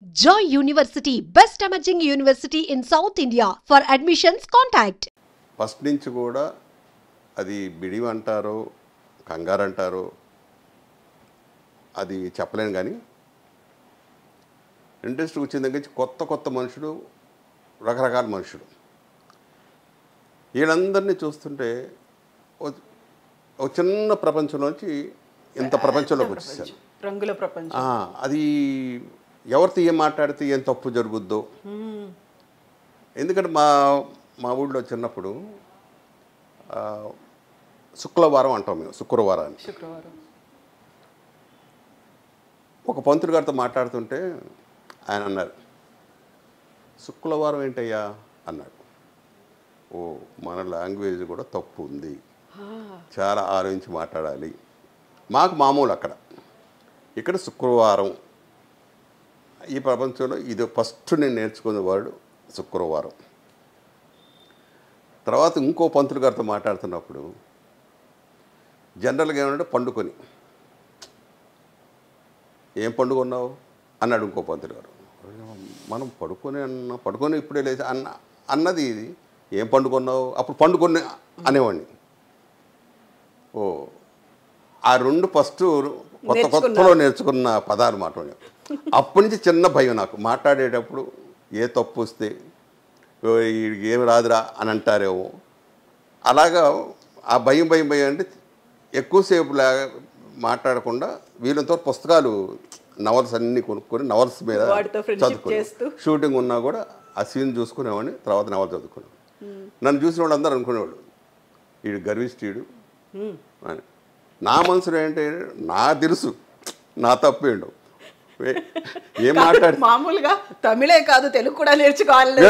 Joy University, best emerging university in South India. For admissions, contact. First నుంచి కూడా అది బిడివి అంటారో కంగారు అంటారో అది చెప్పలేను కానీ ఇండస్ట్రీ వచ్చిన దగ్గర నుంచి కొత్త కొత్త మనుషులు రకరకాల మనుషులు వీళ్ళందరినీ చూస్తుంటే ఒక చిన్న ప్రపంచంలోంచి ఇంత ప్రపంచంలోకి వచ్చేసాను. రంగుల ప్రపంచం. అది ఎవరితో ఏం మాట్లాడితే ఏం తప్పు జరుగుద్దో. ఎందుకంటే మా ఊళ్ళో చిన్నప్పుడు శుక్రవారం అంటాం మేము, శుక్రవారాన్ని. ఒక పంతులు గారితో మాట్లాడుతుంటే ఆయన అన్నారు, శుక్రవారం ఏంటయ్యా అన్నాడు. ఓ మన లాంగ్వేజ్ కూడా తప్పు ఉంది, చాలా ఆలోచించి మాట్లాడాలి. మాకు మామూలు అక్కడ, ఇక్కడ శుక్రవారం. ఈ ప్రపంచంలో ఇది ఫస్ట్ నేను నేర్చుకునే వర్డ్ శుక్రవారం. తర్వాత ఇంకో పంతులు గారితో మాట్లాడుతున్నప్పుడు జనరల్గా ఏమంటే పండుకొని, ఏం పండుకున్నావు అన్నాడు ఇంకో పంతులు గారు. మనం పడుకొని ఇప్పుడే లేచి అన్నది ఇది, ఏం పండుకున్నావు, అప్పుడు పండుకొని అనేవాడిని. ఓ ఆ రెండు ఫస్ట్ కొత్తలో నేర్చుకున్న పదాలు మాట. అప్పటి నుంచి చిన్న భయం నాకు, మాట్లాడేటప్పుడు ఏ తప్పు వస్తే ఏమి రాదురా అని అంటారేమో. అలాగా ఆ భయం అంటే ఎక్కువసేపు మాట్లాడకుండా వీళ్ళతో పుస్తకాలు నవల్స్ అన్నీ కొనుక్కొని నవల్స్ మీద చదువుకుని, షూటింగ్ ఉన్నా కూడా ఆ సీన్ చూసుకునేవాడిని. తర్వాత నవల్ చదువుకునేవాడు. నన్ను చూసిన వాళ్ళు అందరూ అనుకునేవాడు, వీడు గర్విష్ఠుడు అని. నా మనసులో ఏంటంటే నాకు తెలుసు నా తప్పేండు. ఏం మాట్లాడి మామూలుగా తమిళే కాదు తెలుగు కూడా నేర్చుకోవాలి.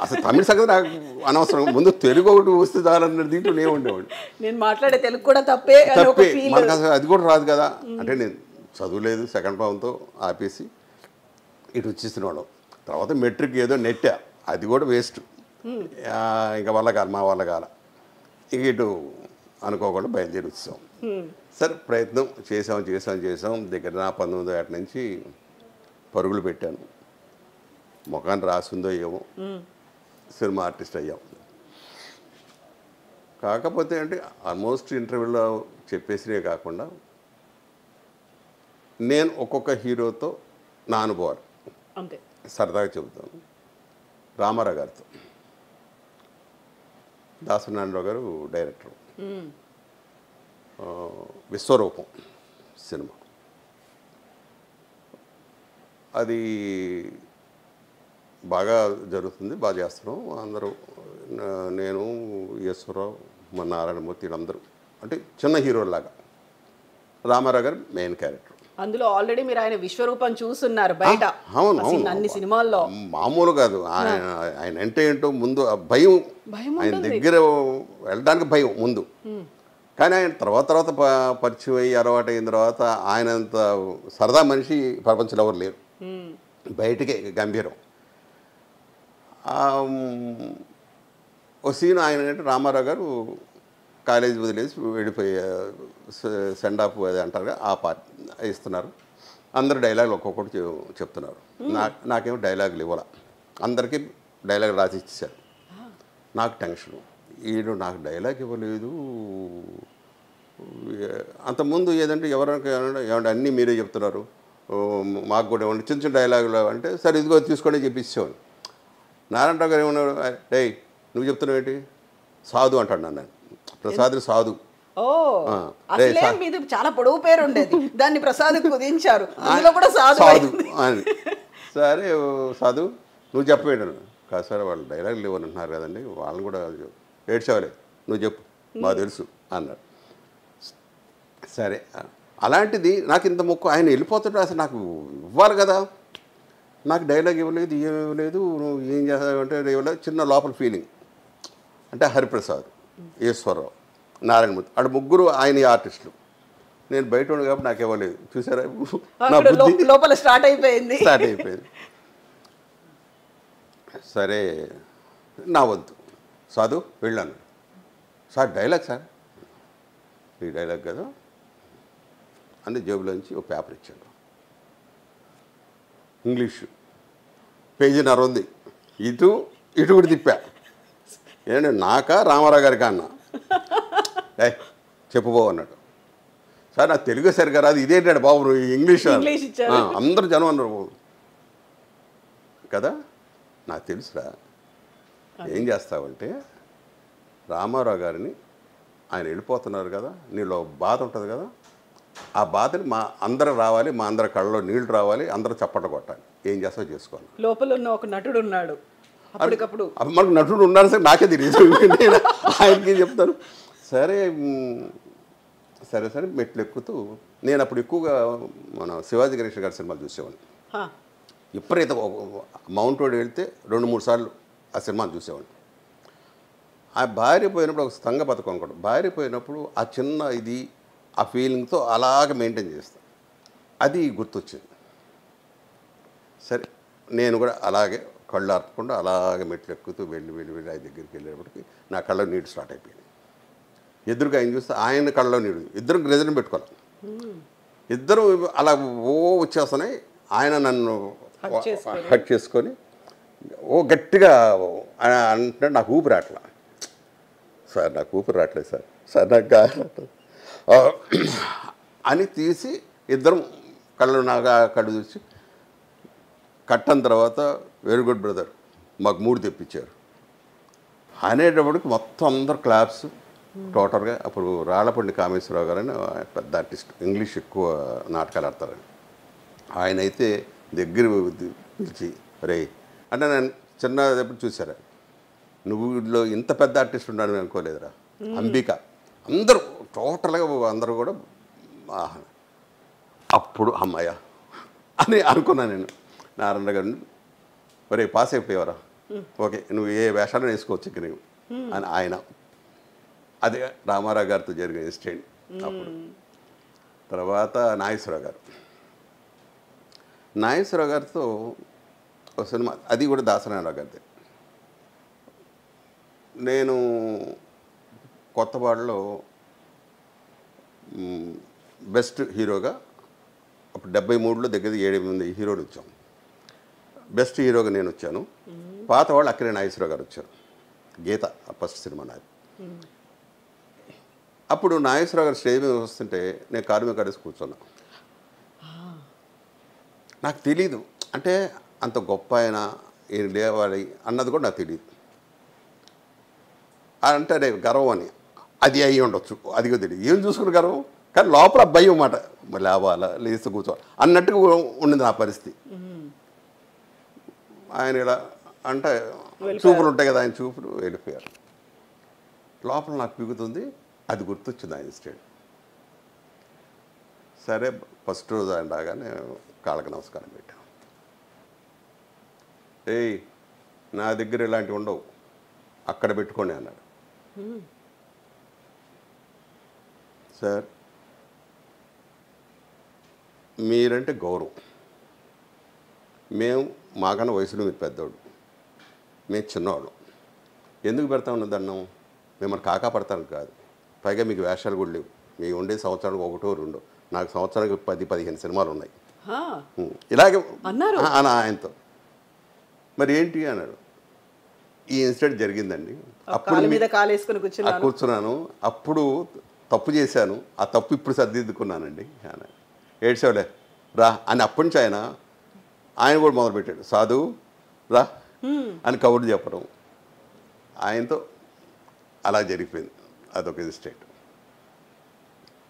అసలు తమిళ సంగతి నాకు అనవసరం, ముందు తెలుగు ఒకటి వస్తే చాలన్న దీంట్లో నేను ఉండేవాడు. నేను మాట్లాడే తెలుగు కూడా తప్పే, మనకు అసలు అది కూడా రాదు కదా. అంటే నేను చదువులేదు, సెకండ్ భావంతో ఆపేసి ఇటు వచ్చేసినవాడు. తర్వాత మెట్రిక్ ఏదో నెట్టా, అది కూడా వేస్ట్. ఇంకా మా వల్ల కాల. ఇక ఇటు అనుకోకుండా బయలుదేరి వచ్చాం. సరే ప్రయత్నం చేసాం. దగ్గర 19 ఏట నుంచి పరుగులు పెట్టాను. ముఖాన్ని రాసిందో ఏమో సినిమా ఆర్టిస్ట్ అయ్యాం. కాకపోతే అంటే ఆల్మోస్ట్ ఇంటర్వ్యూలో చెప్పేసినే కాకుండా నేను ఒక్కొక్క హీరోతో నా అనుభవాలు సరదాగా చెబుతాను. రామారావు గారితో, దాసనారాయణరావు గారు డైరెక్టర్, విశ్వరూపం సినిమా. అది బాగా జరుగుతుంది, బాగా చేస్తున్నాం అందరూ. నేను, ఈశ్వరరావు, మన నారాయణమూర్తి, వీళ్ళందరూ అంటే చిన్న హీరోలాగా. రామారావు గారు మెయిన్ క్యారెక్టర్. అందులో ఆల్రెడీ మీరు ఆయన విశ్వరూపం చూస్తున్నారు బయట. అవును, అన్ని సినిమాల్లో మామూలు కాదు. ఆయన అంటే ఏంటో ముందు భయం, ఆయన దగ్గర వెళ్ళడానికి భయం ముందు. కానీ ఆయన తర్వాత పరిచయం అయ్యి అలవాటు అయిన తర్వాత ఆయనంత సరదా మనిషి ప్రపంచంలో ఎవరు లేరు. బయటికే గంభీరం. ఓ సీన్ ఆయన అంటే రామారావు గారు కాలేజీ వదిలేసి వెళ్ళిపోయి సెండ్ ఆఫ్ అది అంటారు, ఆ పార్ట్ ఇస్తున్నారు. అందరు డైలాగులు ఒక్కొక్కటి చెప్తున్నారు. నాకేమో డైలాగులు ఇవ్వాల, అందరికీ డైలాగ్ రాసి ఇచ్చేసారు. నాకు టెన్షను, ఈయన నాకు డైలాగ్ ఇవ్వలేదు. అంతకుముందు ఏదంటే ఏమంటే అన్నీ మీరే చెప్తున్నారు, మాకు కూడా ఏమన్నా చిన్న డైలాగులు అంటే సరే ఇదిగో తీసుకోండి చెప్పిచ్చేవాడు. నారాయణరావు గారు ఏమన్నారు, డే నువ్వు చెప్తున్నావు ఏంటి, సాధు అంటాడు నన్ను. ప్రసాద్ సాధు. చాలా పొడవు పేరు ఉండేది, దాన్ని ప్రసాద్ కుదించారు సాధు అని. సరే సాధు నువ్వు చెప్పేయడం కాదు సార్, వాళ్ళు డైలాగులు లేవని అంటున్నారు కదండి, వాళ్ళని కూడా ఏడ్చేవాలే, నువ్వు చెప్పు మాకు తెలుసు అన్నాడు. సరే అలాంటిది నాకు ఇంత మొక్కు. ఆయన వెళ్ళిపోతుంటే అసలు నాకు ఇవ్వాలి కదా, నాకు డైలాగ్ ఇవ్వలేదు, ఏం ఇవ్వలేదు, నువ్వు ఏం చేస్తావు అంటే ఇవ్వలేదు. చిన్న లోపల ఫీలింగ్. అంటే హరిప్రసాద్, ఈశ్వరరావు, నారాయణమూర్తి, అక్కడ ముగ్గురు ఆయన ఆర్టిస్టులు. నేను బయట ఉండే కాబట్టి నాకు ఇవ్వలేదు. చూసారా నా బుద్ధి లోపల స్టార్ట్ అయిపోయింది. సరే నా వద్దు, సాధు వెళ్ళాను. సార్ డైలాగ్, సార్ ఈ డైలాగ్ కదా అని జేబులోంచి ఒక పేపర్ ఇచ్చాడు. ఇంగ్లీషు పేజీన్నర ఉంది. ఇటు ఇటు కూడా తిప్పా. ఏంటంటే నాకా రామారావు గారికి అన్న చెప్పుబో అన్నాడు. సార్ నాకు తెలుగు సరిగా రాదు, ఇదేంటాడు బాబు నువ్వు ఇంగ్లీష్ అందరూ జనం అన్నారు బాబు కదా. నాకు తెలుసురా, ఏం చేస్తావంటే రామారావు గారిని ఆయన వెళ్ళిపోతున్నారు కదా, నీలో బాధ ఉంటుంది కదా, ఆ బాధని మా అందరూ రావాలి, మా అందరి కళ్ళలో నీళ్లు రావాలి, అందరూ చప్పట్లు కొట్టాలి, ఏం చేస్తావో చేసుకోవాలి. లోపల ఉన్న ఒక నటుడు ఉన్నాడు అప్పటికప్పుడు. మనకు నటుడు ఉన్నారు సార్, నాకే తెలియదు. నేను ఆయనకి చెప్తాను. సరే సరే సరే మెట్లు ఎక్కుతూ నేను అప్పుడు ఎక్కువగా మన శివాజీ గణేష్ గారి సినిమాలు చూసేవాడిని. ఎప్పుడైతే మౌంట్ రోడ్ వెళ్తే 2-3 సార్లు ఆ సినిమాను చూసేవాడిని. ఆ భార్య పోయినప్పుడు ఒక సంఘ పథకం అనుకోండి, భార్య పోయినప్పుడు ఆ చిన్న ఇది ఆ ఫీలింగ్తో అలాగే మెయింటైన్ చేస్తాను. అది గుర్తొచ్చింది. సరే నేను కూడా అలాగే కళ్ళు ఆర్పకుండా అలాగే మెట్లు ఎక్కుతూ వెళ్ళి ఆయన దగ్గరికి వెళ్ళేటప్పటికి నా కళ్ళ నీళ్ళు స్టార్ట్ అయిపోయింది. ఎదురుగా ఆయన చూస్తే ఆయన కళ్ళలో నీళ్ళు, ఇద్దరు గజనం పెట్టుకోవాలి, ఇద్దరు అలా వచ్చేస్తున్నాయి. ఆయన నన్ను హక్ చేసుకొని గట్టిగా అంటే నాకు ఊపిరి రావట్లా. సార్ నాకు ఊపిరి రావట్లేదు సార్, సార్ నాకు రావట్లేదు అని తీసి ఇద్దరం కళ్ళు చూసి కట్టని తర్వాత వెరీ గుడ్ బ్రదర్ మాకు 3 తెప్పించారు అనేటప్పటికి మొత్తం అందరు క్లాప్స్ టోటల్గా. అప్పుడు రాళ్ళపండి కామేశ్వరరావు గారు అని పెద్ద ఆర్టిస్ట్, ఇంగ్లీష్ ఎక్కువ నాటకాలు ఆడతారని, ఆయన అయితే దగ్గర పిలిచి రే అంటే నేను చిన్నప్పుడు చూసారా, నువ్వులో ఇంత పెద్ద ఆర్టిస్ట్ ఉన్నాను అనుకోలేదురా అంబిక, అందరూ టోటల్గా అందరూ కూడా అప్పుడు అమ్మాయ అని అనుకున్నాను నేను. నారాయణ గారిని ఒరే పాస్ అయిపోయేవరా, ఓకే నువ్వు ఏ వేషాలను వేసుకోవచ్చు ఇక నువ్వు అని ఆయన. అదే రామారావు గారితో జరిగిన ఇన్సిడెంట్. అప్పుడు తర్వాత నాగేశ్వరరావు గారితో ఒక సినిమా, అది కూడా దాసనారాయణ గారిది. నేను కొత్తవాడలో బెస్ట్ హీరోగా అప్పుడు 73లో దగ్గర 7-8 హీరోలు వచ్చాం. బెస్ట్ హీరోగా నేను వచ్చాను. పాత వాళ్ళు అక్కడే నాగేశ్వరరావు గారు వచ్చారు. గీత ఫస్ట్ సినిమా నాది. అప్పుడు నాగేశ్వరరావు గారు స్టేజ్ మీద వస్తుంటే నేను కారు మీద కడేసి కూర్చున్నా. నాకు తెలీదు అంటే అంత గొప్ప ఆయన ఈయన లేవాలి అన్నది కూడా నాకు తెలియదు. అంటే నేను గర్వం అని అది అయ్యి ఉండొచ్చు, అది కూడా తెలియదు, ఏం చూసుకుని గర్వం, కానీ లోపల భయం అన్నమాట, లేవాలా లేస్తూ కూర్చోవాలి అన్నట్టుగా ఉండింది నా పరిస్థితి. ఆయన ఇలా అంటే చూపులు ఉంటాయి కదా, ఆయన చూపులు వెళ్ళిపోయారు. లోపల నాకు పిగుతుంది, అది గుర్తొచ్చింది ఆయన స్టేట్. సరే ఫస్ట్ రోజు ఆయన రాగానే కాళ్ళకి నమస్కారం పెట్టాను. ఏయ్ నా దగ్గర ఇలాంటివి ఉండవు, అక్కడ పెట్టుకోండి అన్నాడు. సార్ మీరంటే గౌరవం, మేము మాకన్నా వయసులో మీరు పెద్దవాడు, మేము చిన్నవాడు, ఎందుకు పెడతా ఉన్నది అన్నం, మిమ్మల్ని కాకా పడతాను కాదు, పైగా మీకు వేషాలు కూడా లేవు, మీకు ఉండే సంవత్సరానికి 1-2, నాకు సంవత్సరానికి 10-15 సినిమాలు ఉన్నాయి. ఇలాగే అన్నారు ఆయనతో. మరి ఏంటి అన్నాడు. ఈ ఇన్సిడెంట్ జరిగిందండి, అప్పుడు కూర్చున్నాను, అప్పుడు తప్పు చేశాను, ఆ తప్పు ఇప్పుడు సర్దిద్దుకున్నానండి. ఏడ్చేవాలే రా అని అప్పటి నుంచి ఆయన కూడా మొదలుపెట్టాడు, సాధు రా అని కబుర్లు చెప్పడం. ఆయనతో అలా జరిగిపోయింది. అదొక ఇన్సిడెంట్.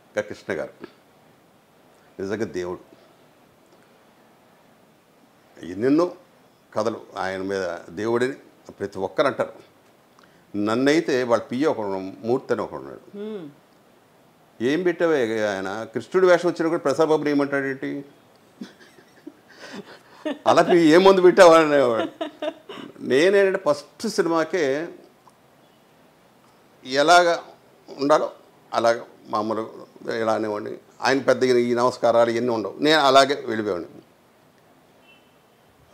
ఇంకా కృష్ణ గారు నిజంగా దేవుడు. ఎన్నెన్నో కథలు ఆయన మీద దేవుడిని ప్రతి ఒక్కరు అంటారు. నన్నైతే వాళ్ళ పియ్య ఒకడు, మూర్తి అని ఒకడు ఉన్నాడు. ఏం పెట్టావే ఆయన, కృష్ణుడి వేషం వచ్చినా కూడా ప్రసాద్ బాబుని ఏమంటాడేంటి, అలా ఏ మందు పెట్టావా అనేవాడు. నేనేంటంటే ఫస్ట్ సినిమాకే ఎలాగ ఉండాలో అలాగ మామూలు ఇలా అనేవాడిని. ఆయన పెద్ద ఈ నమస్కారాలు ఇవన్నీ ఉండవు, నేను అలాగే వెళ్ళిపోయాడిని.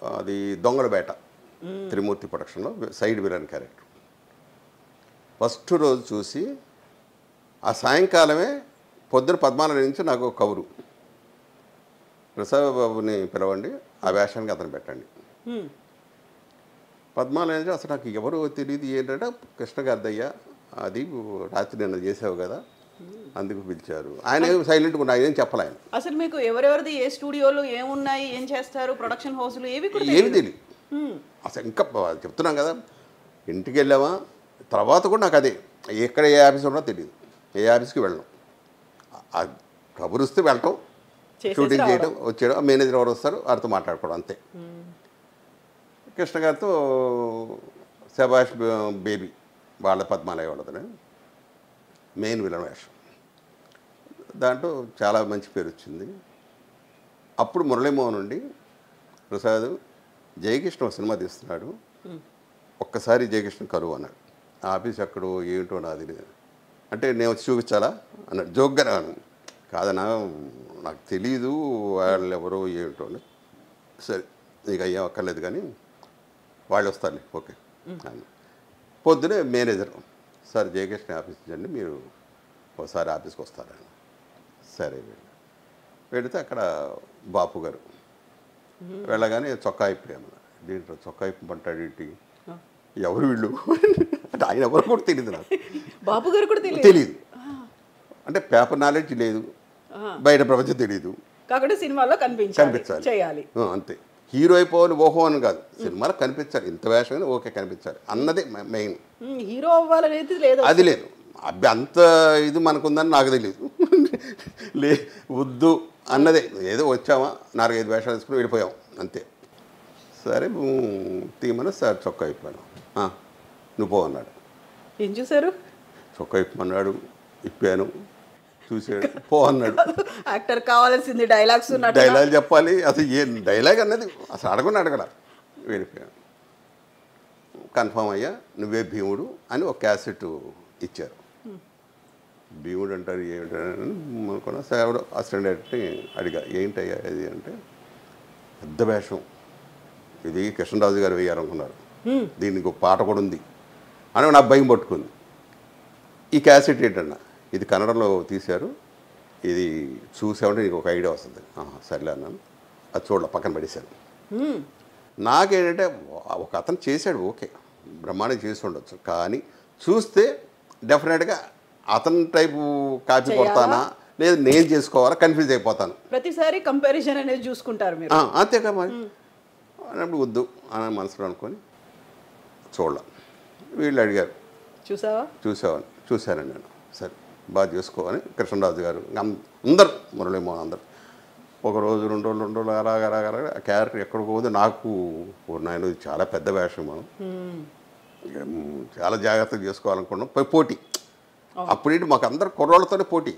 అది దొంగల బేట త్రిమూర్తి ప్రొడక్షన్లో సైడ్ విలన్ క్యారెక్టర్. ఫస్ట్ రోజు చూసి ఆ సాయంకాలమే పొద్దున 14 నుంచి నాకు కబురు, ప్రసాద్ బాబుని పిలవండి, ఆ వేషానికి అతను పెట్టండి. పద్మాలయ అసలు నాకు ఎవరు తెలియదు, ఏంటంటే కృష్ణ గారిదయ్యా, అది రాత్రి నిన్న చేసావు కదా అందుకు పిలిచారు. ఆయన ఏం సైలెంట్గా ఉన్నా, ఆయన ఏం చెప్పలే. ఆయన అసలు మీకు ఎవరెవరిది ఏ స్టూడియోలు ఏమున్నాయి, ఏం చేస్తారు, ప్రొడక్షన్ హౌస్లు ఏవి కూడా ఏమి తెలియదు అసలు. ఇంకా చెప్తున్నాం కదా, ఇంటికి వెళ్ళామా తర్వాత కూడా నాకు అదే, ఎక్కడ ఏ ఆఫీస్ ఉన్నా తెలియదు, ఏ ఆఫీస్కి వెళ్ళడం, కబురు వస్తే వెళ్ళటం, షూటింగ్ చేయడం, వచ్చేయడం, మేనేజర్ ఎవరు వస్తారు వారితో మాట్లాడుకోవడం అంతే. కృష్ణ గారితో శభాష్ బేబీ వాళ్ళ పద్మాలయ వాళ్ళతోనే మెయిన్ విలన్ వేషం. దాంట్లో చాలా మంచి పేరు వచ్చింది. అప్పుడు మురళీమోహన్ నుండి ప్రసాద్ జయకృష్ణ సినిమా తీస్తున్నాడు, ఒక్కసారి జయకృష్ణ కరువు అన్నాడు. ఆ ఆఫీస్ ఎక్కడో ఏంటో నాది అంటే నేను వచ్చి చూపించాలా అన్నాడు జోక్గా. కాదన్నా నాకు తెలీదు వాళ్ళు ఎవరో ఏంటో. సరే నీకు అయ్యా అక్కర్లేదు కానీ వాళ్ళు వస్తారు, ఓకే. పొద్దునే మేనేజర్, సార్ జయకృష్ణ ఆఫీస్ అండి, మీరు ఒకసారి ఆఫీస్కి వస్తారని. సరే వెళితే అక్కడ బాపు గారు వెళ్ళగానే చొక్కా ఇప్పాము. దీంట్లో చొక్కా ఇప్పమంటాడు ఏంటి, ఎవరు వీళ్ళు అంటే ఆయన ఎవరు కూడా తెలియదు నాకు. బాపు గారు కూడా తెలియదు అంటే పేపర్ నాలెడ్జ్ లేదు, బయట ప్రపంచం తెలియదు, కాకుండా సినిమాలో కనిపించాలి చేయాలి అంతే. హీరో అయిపోవాలి ఓహో అని కాదు, సినిమాలో కనిపించాలి, ఇంత వేషం ఓకే కనిపించాలి అన్నదే మెయిన్. హీరో అవ్వాలనేది లేదు, అది లేదు. అబ్బి అంత ఇది మనకుందని నాకు తెలియదు. వద్దు అన్నదే, ఏదో వచ్చామా 4-5 వేషాలు వేసుకుని వెళ్ళిపోయాం అంతే. సరే తీమని సార్ చొక్కా ఇప్పాను, నువ్వు పో అన్నాడు. ఏం చూసారు, చొక్కా ఇప్పమన్నాడు, ఇప్పాను, చూసాడు, పో అన్నాడు. యాక్టర్ కావాల్సింది డైలాగ్స్ డైలాగ్ చెప్పాలి, అసలు ఏ డైలాగ్ అన్నది అసలు అడగడ వెళ్ళిపోయాను. కన్ఫామ్ అయ్యా నువ్వే భీముడు అని ఒక క్యాసెట్ ఇచ్చారు. భీముడు అంటారు ఏమిటని అనుకున్నా. సేవడు అసిస్టెంట్ డైరెక్టర్ని అడిగా, ఏంటయ్యా ఇది అంటే, పెద్ద వేషం ఇది కృష్ణరాజు గారు వేయాలనుకున్నారు, దీనికి ఒక పాట కూడా ఉంది అని నాకు భయం పట్టుకుంది. ఈ క్యాసెట్ ఏంటన్నా, ఇది కన్నడంలో తీశారు, ఇది చూసామంటే నీకు ఒక ఐడియా వస్తుంది. సర్లే అన్నాను, అది చూడాల పక్కన పడేశాను. నాకేంటంటే ఒక అతను చేశాడు, ఓకే బ్రహ్మాండం చేసి ఉండొచ్చు, కానీ చూస్తే డెఫినెట్గా అతని టైపు కాపీ కొడతానా లేదు నేను చేసుకోవాలా కన్ఫ్యూజ్ అయిపోతాను. ప్రతిసారి కంపారిజన్ అనేది చూసుకుంటారు మీరు. అంతేకా మరి అన్నప్పుడు వద్దు అని మనసులో అనుకొని చూడాల. వీళ్ళు అడిగారు చూసావని, చూశానండి నేను. సరే బాగా చేసుకోవాలి కృష్ణరాజు గారు అందరు మురళీమోహన్ అందరు ఒకరోజు 2 రోజులు అలాగా ఆ క్యారెక్టర్ ఎక్కడికి పోతే నాకు నాయన చాలా పెద్ద వేషం, మనం చాలా జాగ్రత్తగా చేసుకోవాలనుకున్నాం. పోటీ అప్పుడేంటి మాకు అందరు కుర్రోళ్ళతోనే పోటీ,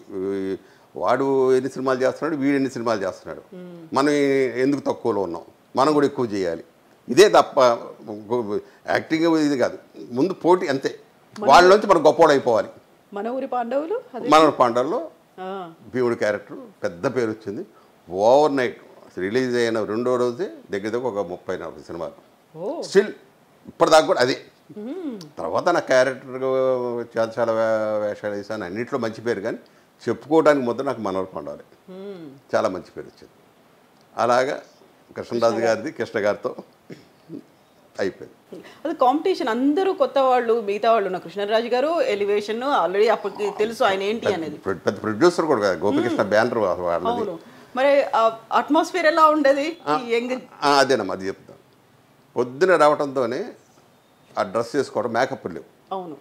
వాడు ఎన్ని సినిమాలు చేస్తున్నాడు, వీడు ఎన్ని సినిమాలు చేస్తున్నాడు, మనం ఎందుకు తక్కువలో ఉన్నాం, మనం కూడా ఎక్కువ చేయాలి, ఇదే తప్ప యాక్టింగ్ ఇది కాదు, ముందు పోటీ అంతే. వాళ్ళలోంచి మనం గొప్పవాడు అయిపోవాలి. మన ఊరి పాండవుల్లో భీముడి క్యారెక్టర్ పెద్ద పేరు వచ్చింది. ఓవర్ నైట్ రిలీజ్ అయిన 2వ రోజే దగ్గర ఒక 30-40 సినిమాలు స్టిల్ ఇప్పటిదాకా కూడా అదే. తర్వాత నా క్యారెక్టర్ చాలా వేషాలు వేసాను, అన్నింటిలో మంచి పేరు, కానీ చెప్పుకోవడానికి ముద్ద నాకు మనోహర్ పాండవలే చాలా మంచి పేరు వచ్చింది. అలాగా కృష్ణరాజు గారిది కృష్ణ గారితో అయిపోయింది. అది కాంపిటీషన్, అందరూ కొత్త వాళ్ళు, మిగతా వాళ్ళు ఉన్న కృష్ణరాజు గారు ఎలివేషన్ ఆల్రెడీ అప్పటికి తెలుసు ఆయన ఏంటి అనేది. పెద్ద ప్రొడ్యూసర్ కూడా కదా, గోపికృష్ణ బ్యానర్ వాళ్ళది. మరి అట్మాస్ఫియర్ ఎలా ఉండేది? అదేనమ్మా, అది చెప్తాను. పొద్దున రావడంతోనే ఆ డ్రెస్ చేసుకోవడం, మేకప్ లేవు, అవును,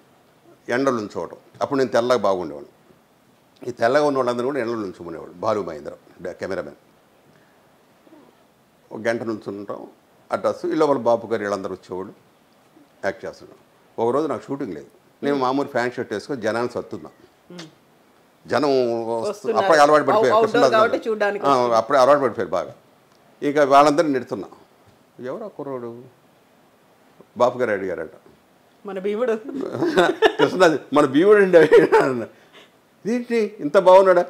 ఎండలు ఉంచుకోవడం. అప్పుడు నేను తెల్లగా బాగుండేవాడు, ఈ తెల్లగా ఉన్న వాళ్ళందరూ కూడా ఎండలు ఉంచుకునేవాడు. బాలు మహేంద్ర కెమెరామెన్, ఒక గంట నుంచి ఉంటాం ఆ డ్రెస్. ఇలా వాళ్ళ బాపు గారు వీళ్ళందరూ వచ్చేవాళ్ళు, యాక్ట్ చేస్తున్నాం. ఒకరోజు నాకు షూటింగ్ లేదు, నేను మామూలు ఫ్యాన్ షర్ట్ వేసుకొని జనాన్ని సత్తున్నా. జనం అప్పుడే అలవాటు పడిపోయారు, అప్పుడే అలవాటు పడిపోయారు బాగా. ఇక వాళ్ళందరూ నెడుతున్నా, ఎవరు కుర్రోడు బాపు గారు అడిగారట, మన భీముడు కృష్ణరాజు మన భీముడు అండి ఏంటి ఇంత బాగున్నాడా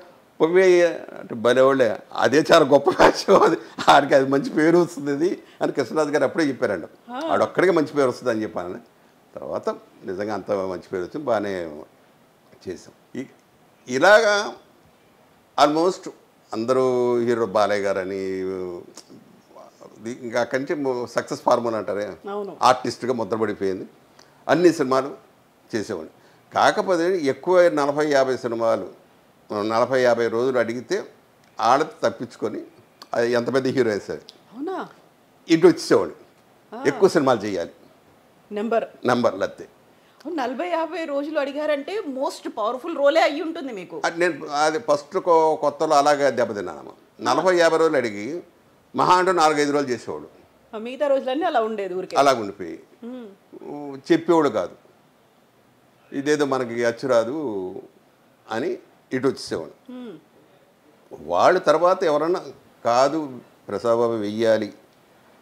అంటే భలేవాళ్ళే, అదే చాలా గొప్ప వేషం, అది ఆడికి అది మంచి పేరు వస్తుంది అది అని కృష్ణరాజు గారు అప్పుడే చెప్పారండి. ఆడొక్కడికే మంచి పేరు వస్తుంది అని చెప్పాను. తర్వాత నిజంగా అంత మంచి పేరు వచ్చింది, బాగానే చేసాం. ఇలాగా ఆల్మోస్ట్ అందరూ హీరో బాలయ్య గారని ఇంకా అక్కడి నుంచి సక్సెస్ ఫార్ములా అంటారే, అవును. ఆర్టిస్ట్గా ముద్రపడిపోయింది. అన్ని సినిమాలు చేసేవాడిని. కాకపోతే ఎక్కువ 40-50 సినిమాలు 40-50 రోజులు అడిగితే ఆడది తప్పించుకొని అది ఎంత పెద్ద హీరో వేసారు అవునా, ఇటు వచ్చేసేవాడు. ఎక్కువ సినిమాలు చేయాలి నెంబర్లు అంతే. 40-50 రోజులు అడిగారంటే మోస్ట్ పవర్ఫుల్ రోలే అయ్యి ఉంటుంది మీకు. నేను అది ఫస్ట్ కొత్తలో అలాగే దెబ్బతిన్నాను. 40-50 రోజులు అడిగి మహా అంటూ 4-5 రోజులు చేసేవాడు. మిగతా రోజులన్నీ అలా ఉండేది ఊరికే, అలా ఉండిపోయి చెప్పేవాడు కాదు. ఇదేదో మనకి అచ్చురాదు అని ఇటు వచ్చేసేవాడు. వాళ్ళ తర్వాత ఎవరన్నా కాదు ప్రసాదబాబు వెయ్యాలి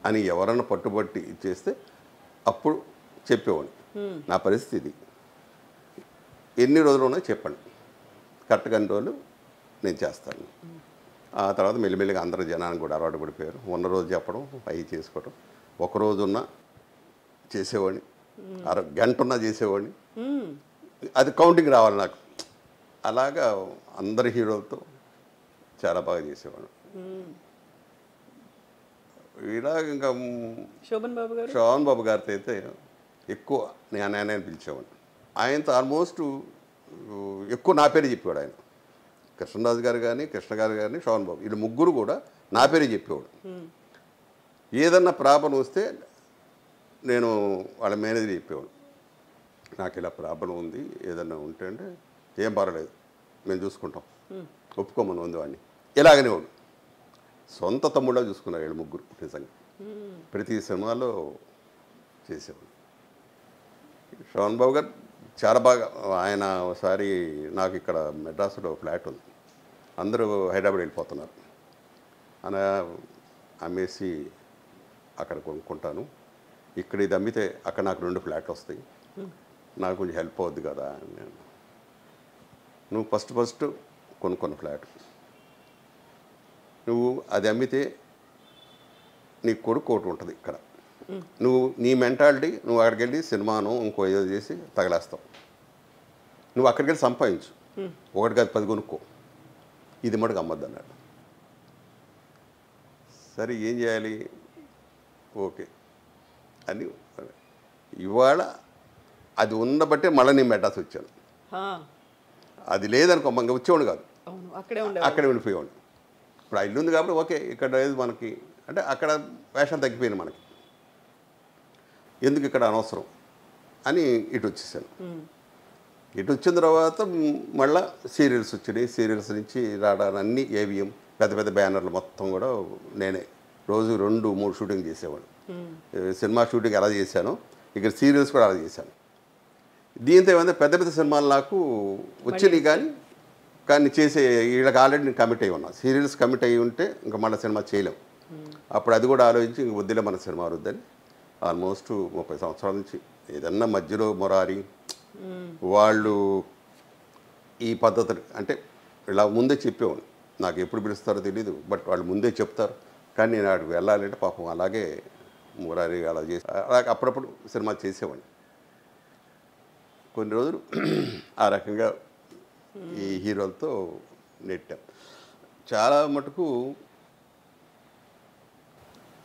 అని ఎవరన్నా పట్టుబట్టి ఇచ్చేస్తే అప్పుడు చెప్పేవాడు. నా పరిస్థితి ఎన్ని రోజులు ఉన్నాయో చెప్పండి, కరెక్ట్గా అన్ని రోజులు నేను చేస్తాను. ఆ తర్వాత మెల్లిమెల్లిగా అందరూ జనానికి కూడా అలవాటు పడిపోయారు. ఉన్న రోజు చెప్పడం, అవి చేసుకోవడం. ఒకరోజు ఉన్నా చేసేవాడిని, గంట ఉన్నా చేసేవాడిని. అది కౌంటింగ్ రావాలి నాకు. అలాగా అందరి హీరోలతో చాలా బాగా చేసేవాడు. ఇలాగ ఇంకా శోభన్ బాబు గారితో అయితే ఎక్కువ నేను పిలిచేవాడిని. ఆయనతో ఆల్మోస్ట్ ఎక్కువ నా పేరే చెప్పేవాడు ఆయన. కృష్ణరాజు గారు కానీ, కృష్ణ గారు కానీ, శోభన్ బాబు, వీళ్ళు ముగ్గురు కూడా నా పేరే చెప్పేవాడు. ఏదన్నా ప్రాబ్లం వస్తే నేను వాళ్ళ మేనేజర్ చెప్పేవాడు, నాకు ఇలా ప్రాబ్లం ఉంది, ఏదన్నా ఉంటే అంటే ఏం పర్వాలేదు మేము చూసుకుంటాం, ఒప్పుకోమని ఉంది వాడిని. ఇలాగనే వాడు సొంత తమ్ముళ్ళ చూసుకున్నారు వీళ్ళు ముగ్గురు. నిజంగా ప్రతి సినిమాలో చేసేవాడు. శోభన్ బాబు గారు చాలా బాగా, ఆయన ఒకసారి నాకు ఇక్కడ మెడ్రాస్లో ఫ్లాట్ ఉంది, అందరూ హైదరాబాద్ వెళ్ళిపోతున్నారు, అలా అమ్మేసి అక్కడ కొనుక్కుంటాను, ఇక్కడ ఇది అమ్మితే అక్కడ నాకు 2 ఫ్లాట్లు వస్తాయి, నాకు కొంచెం హెల్ప్ అవుద్ది కదా. నేను నువ్వు ఫస్ట్ కొనుక్కున్న ఫ్లాట్ నువ్వు అది అమ్మితే నీ కొడుకు ఒకటి ఉంటుంది ఇక్కడ, నువ్వు నీ మెంటాలిటీ నువ్వు అక్కడికి వెళ్ళి సినిమాను ఇంకో ఏదో చేసి తగలేస్తావు, నువ్వు అక్కడికి వెళ్ళి సంపాదించు, 1 కాదు 10 కొనుక్కో, ఇది మటుకు అమ్మద్దు అన్నాడు. సరే ఏం చేయాలి, ఓకే అని ఇవాళ అది ఉన్నబట్టే మళ్ళీ నేను మెడ్రాస్ వచ్చాను. అది లేదనుకో ఇంకా వచ్చేవాడు కాదు, అక్కడే ఉండిపోయేవాడు. ఇప్పుడు ఆ ఇల్లు ఉంది కాబట్టి ఓకే, ఇక్కడ లేదు మనకి అంటే అక్కడ వేషాలు తగ్గిపోయింది మనకి, ఎందుకు ఇక్కడ అనవసరం అని ఇటు వచ్చేసాను. ఇటు వచ్చిన తర్వాత మళ్ళీ సీరియల్స్ వచ్చినాయి. సీరియల్స్ నుంచి రావడానికి అన్ని ఏవిఎం పెద్ద పెద్ద బ్యానర్లు మొత్తం కూడా నేనే రోజు 2-3 షూటింగ్ చేసేవాడు. సినిమా షూటింగ్ ఎలా చేశానో ఇక్కడ సీరియల్స్ కూడా అలా చేశాను. దీంతో ఏమైనా పెద్ద పెద్ద సినిమాలు నాకు వచ్చినాయి, కానీ చేసే వీళ్ళకి ఆల్రెడీ నేను కమిట్ అయ్యి ఉన్నాను. సీరియల్స్ కమిట్ అయ్యి ఉంటే ఇంకా మళ్ళీ సినిమా చేయలేం. అప్పుడు అది కూడా ఆలోచించి ఇంక వద్దులే మన సినిమా వద్దని ఆల్మోస్ట్ 30 సంవత్సరాల నుంచి ఏదన్నా మధ్యలో మొరారి వాళ్ళు ఈ పద్ధతులు అంటే ఇలా ముందే చెప్పేవాడు, నాకు ఎప్పుడు పిలుస్తారో తెలీదు, బట్ వాళ్ళు ముందే చెప్తారు. కానీ నేను అక్కడికి వెళ్ళాలంటే పాపం అలాగే మురారి అలా చేసి అలాగే అప్పుడప్పుడు సినిమా చేసేవాడిని. కొన్ని రోజులు ఆ రకంగా ఈ హీరోలతో నెట్టాం. చాలా మటుకు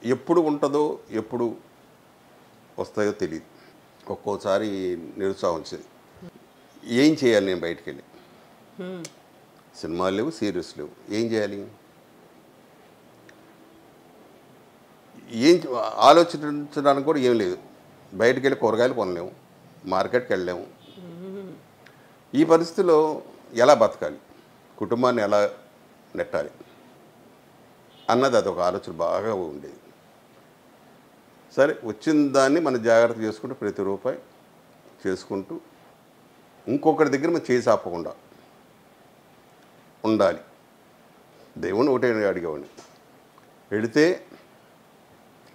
ఎప్పుడు ఉంటుందో ఎప్పుడు వస్తాయో తెలియదు. ఒక్కోసారి నిరుత్సాహం వచ్చేది, ఏం చేయాలి నేను బయటికి వెళ్ళి, సినిమాలు లేవు, సీరియల్స్ లేవు, ఏం చేయాలి, ఏం ఆలోచించడానికి కూడా ఏం లేదు. బయటికి వెళ్ళి కూరగాయలు కొనలేము, మార్కెట్కి వెళ్ళలేము. ఈ పరిస్థితిలో ఎలా బతకాలి, కుటుంబాన్ని ఎలా నెట్టాలి అన్నది అదొక ఆలోచన బాగా ఉండేది. సరే వచ్చిన దాన్ని మనం జాగ్రత్త చేసుకుంటూ ప్రతి రూపాయి చేసుకుంటూ ఇంకొకరి దగ్గర మనం చేసి ఆపకుండా ఉండాలి. దేవుని ఒకటే అడిగేవాడిని, వెళితే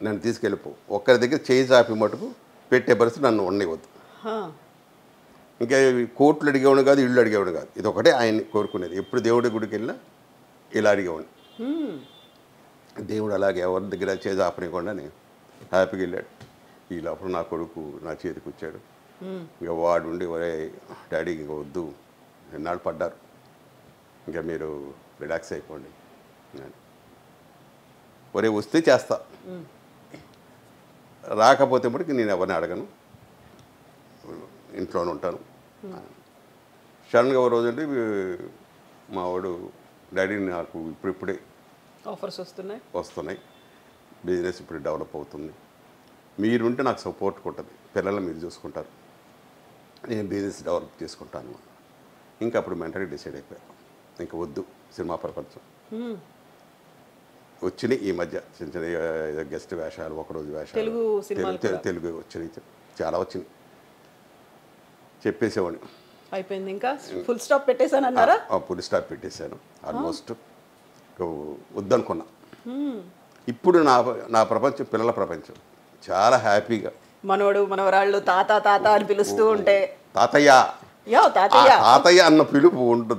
నన్ను తీసుకెళ్ళిపో, ఒక్కరి దగ్గర చేయి చాపి మటుకు పెట్టే పరిస్థితి నన్ను ఉండవద్దు. ఇంకా కోట్లు అడిగేవాడు కాదు, ఇళ్ళు అడిగేవాడు కాదు, ఇది ఒకటే ఆయన్ని కోరుకునేది. ఎప్పుడు దేవుడి గుడికి వెళ్ళినా ఇలా అడిగేవాడిని. దేవుడు అలాగే ఎవరి దగ్గర చేసి ఆపనివ్వకుండా నేను హ్యాపీగా వెళ్ళాడు. ఈ లోపల నా కొడుకు నా చేతికి వచ్చాడు. ఇక వాడు ఉండి ఒరే డాడీ ఇంకా వద్దు, ఎన్నాళ్ళు పడ్డారు, ఇంకా మీరు రిలాక్స్ అయిపోండి, ఒరే వస్తే చేస్తా, రాకపోతే మటుకు నేను ఎవరిని అడగను, ఇంట్లోనే ఉంటాను. సడన్గా ఒక రోజు అంటే మా వాడు డాడీ నాకు ఇప్పుడిప్పుడే ఆఫర్స్ వస్తున్నాయి, బిజినెస్ ఇప్పుడు డెవలప్ అవుతుంది, మీరుంటే నాకు సపోర్ట్ ఉంటుంది, పిల్లలు మీరు చూసుకుంటారు, నేను బిజినెస్ డెవలప్ చేసుకుంటాను. ఇంకా అప్పుడు మెంటల్గా డిసైడ్ అయిపోయాను, ఇంకా వద్దు సినిమా ప్రపంచం. వచ్చినాయి ఈ మధ్య చిన్న చిన్న గెస్ట్ వేషాలు, ఒకరోజు వేషాలు తెలుగు వచ్చినాయి, చాలా వచ్చినాయి, చెప్పేసేవాడిని. అయిపోయింది, ఇంకా ఫుల్ స్టాప్ పెట్టేశాను అన్నారా? ఫుల్ స్టాప్ పెట్టేశాను ఆల్మోస్ట్, వద్దనుకున్నా. ఇప్పుడు నా ప్రపంచం పిల్లల ప్రపంచం, చాలా హ్యాపీగా. మనోడు మనవరాళ్ళు తాత తాత అని పిలుస్తూ ఉంటే తాతయ్య అన్న పిలుపు ఉంటుంది.